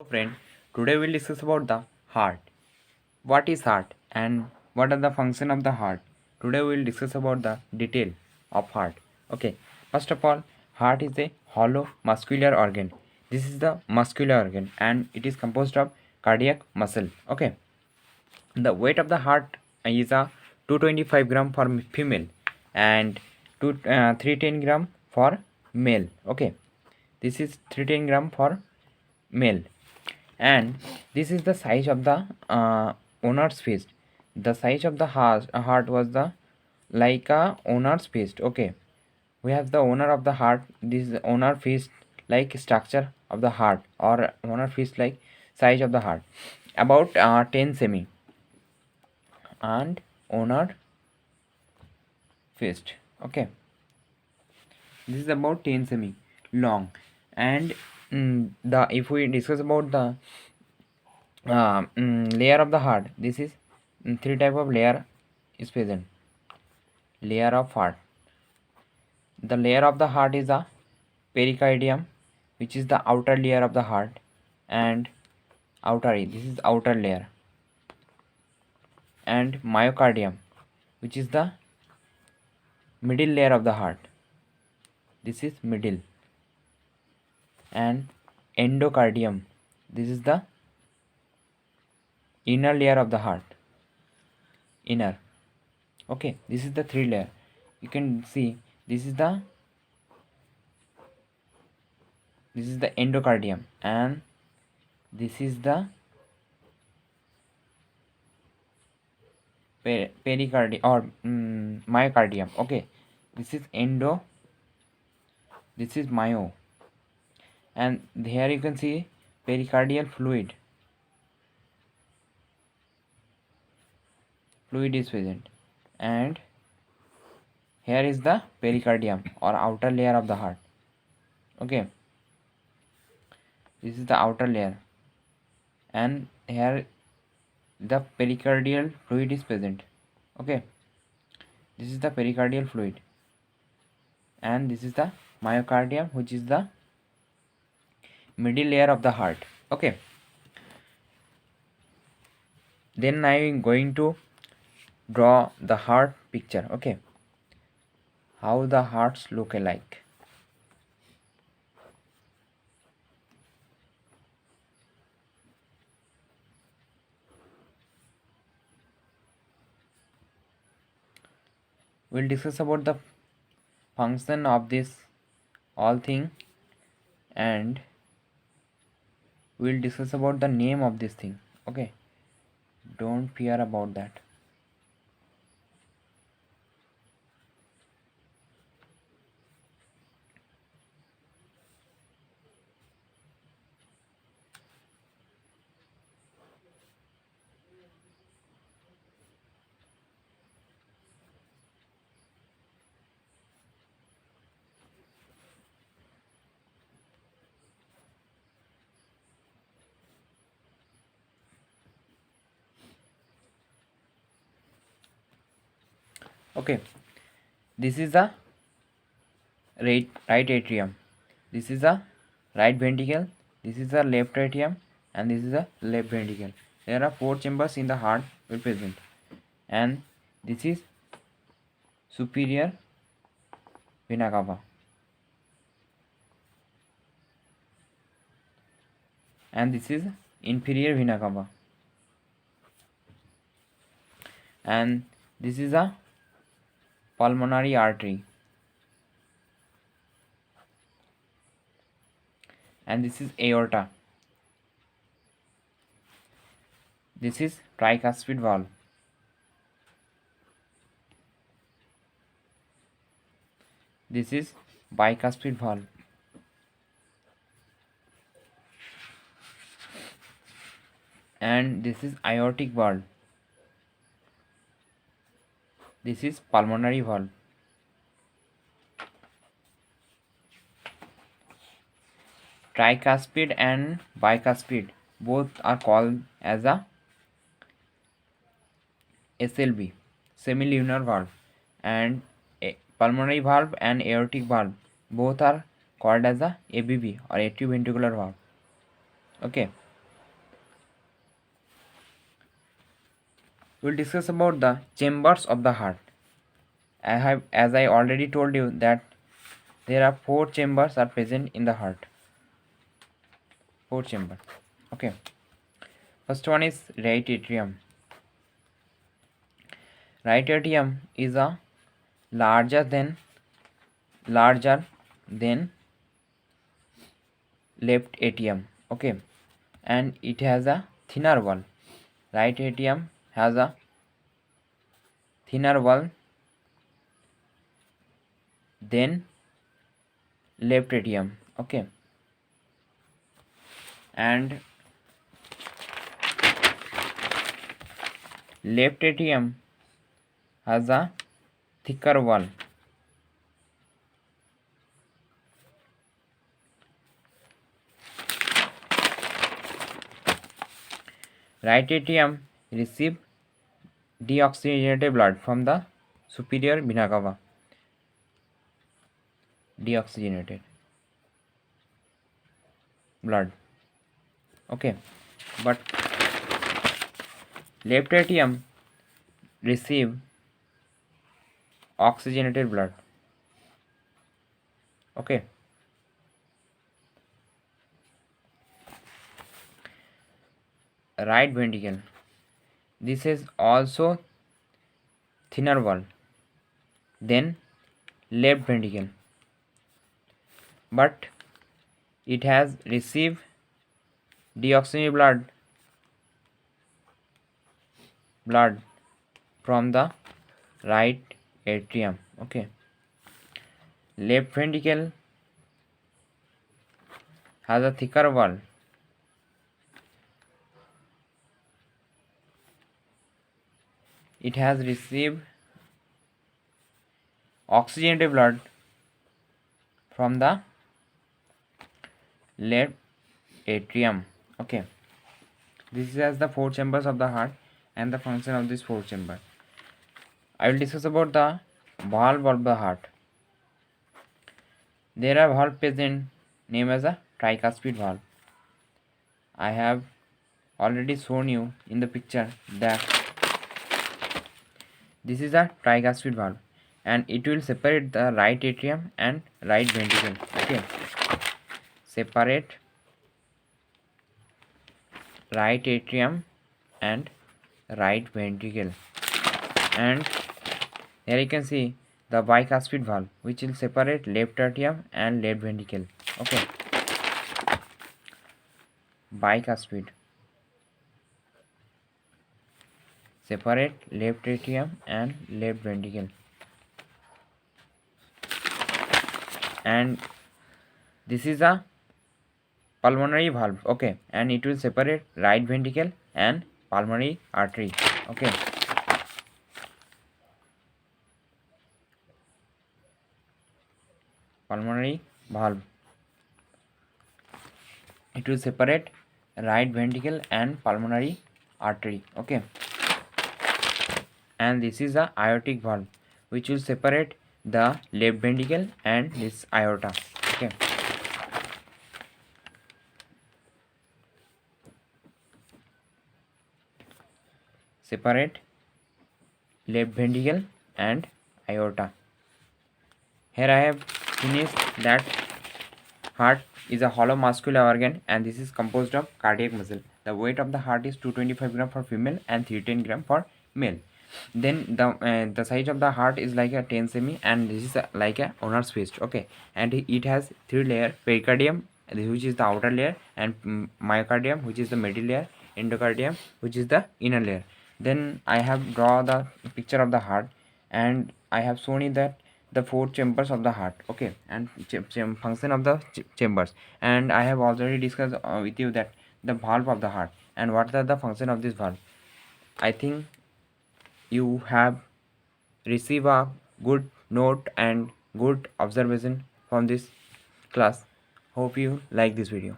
Friend, today we'll discuss about the heart. What is heart and what are the function of the heart? Today we'll discuss about the detail of heart. Okay, first of all, heart is a hollow muscular organ. This is the muscular organ and it is composed of cardiac muscle. Okay, the weight of the heart is a 225 gram for female and 310 gram for male. Okay, this is 310 gram for male, and this is the size of the owner's fist. The size of the heart was the like a owner's fist. Okay, we have the owner of the heart. This is owner fist like structure of the heart, or owner fist like size of the heart, about 10 semi, and owner fist. Okay, this is about 10 semi long. And the if we discuss about the layer of the heart, this is three type of layer is present. Layer of heart, the layer of the heart is the pericardium, which is the outer layer of the heart, and this is outer layer, and myocardium, which is the middle layer of the heart. This is middle. And endocardium, this is the inner layer of the heart. Inner. Okay, this is the three layer. You can see this is the endocardium, and this is the pericardium or myocardium. Okay, this is endo, this is myo, and here you can see pericardial fluid is present, and here is the pericardium or outer layer of the heart. Okay, this is the outer layer, and here the pericardial fluid is present. Okay, this is the pericardial fluid, and this is the myocardium, which is the middle layer of the heart. Okay, then I am going to draw the heart picture. Okay, how the hearts look alike. We'll discuss about the function of this all thing, and we'll discuss about the name of this thing. Okay, don't fear about that. Okay, this is the right atrium, this is the right ventricle, this is the left atrium, and this is the left ventricle. There are four chambers in the heart will present, and this is superior vena cava, and this is inferior vena cava, and this is a pulmonary artery, and this is aorta. This is tricuspid valve. This is bicuspid valve. And this is aortic valve. This is pulmonary valve. Tricuspid and bicuspid both are called as a SLV, semilunar valve, and pulmonary valve and aortic valve both are called as a AVV or atrioventricular valve. Okay, we'll discuss about the chambers of the heart. As I already told you that there are four chambers are present in the heart. Four chambers. Okay. First one is right atrium. Right atrium is a larger than left atrium. Okay, and it has a thinner wall. Right atrium has a thinner wall than left atrium. Okay, and left atrium has a thicker wall. Right atrium receive deoxygenated blood from the superior vena cava. Deoxygenated blood. Okay, but left atrium receive oxygenated blood. Okay, right ventricle, this is also thinner wall than left ventricle, but it has received deoxygenated blood from the right atrium. Okay, left ventricle has a thicker wall. It has received oxygenated blood from the left atrium. Okay, this is as the four chambers of the heart and the function of this four chamber. I will discuss about the valve of the heart. There are valve present named as a tricuspid valve. I have already shown you in the picture that this is a tricuspid valve and it will separate the right atrium and right ventricle. Okay, separate right atrium and right ventricle, and here you can see the bicuspid valve which will separate left atrium and left ventricle. Okay, bicuspid separate left atrium and left ventricle, and this is a pulmonary valve. Okay, and it will separate right ventricle and pulmonary artery. Okay, pulmonary valve, it will separate right ventricle and pulmonary artery. Okay, and this is a aortic valve which will separate the left ventricle and this aorta. Okay, separate left ventricle and aorta. Here I have finished that heart is a hollow muscular organ and this is composed of cardiac muscle. The weight of the heart is 225 gram for female and 310 gram for male. Then the size of the heart is like a 10 cm and this is like a owner's fist. Okay, and it has three layer: pericardium, which is the outer layer, and myocardium, which is the middle layer, endocardium, which is the inner layer. Then I have draw the picture of the heart and I have shown you that the four chambers of the heart. Okay, and function of the chambers, and I have already discussed with you that the valve of the heart and what are the function of this valve. I think you have received a good note and good observation from this class. Hope you like this video.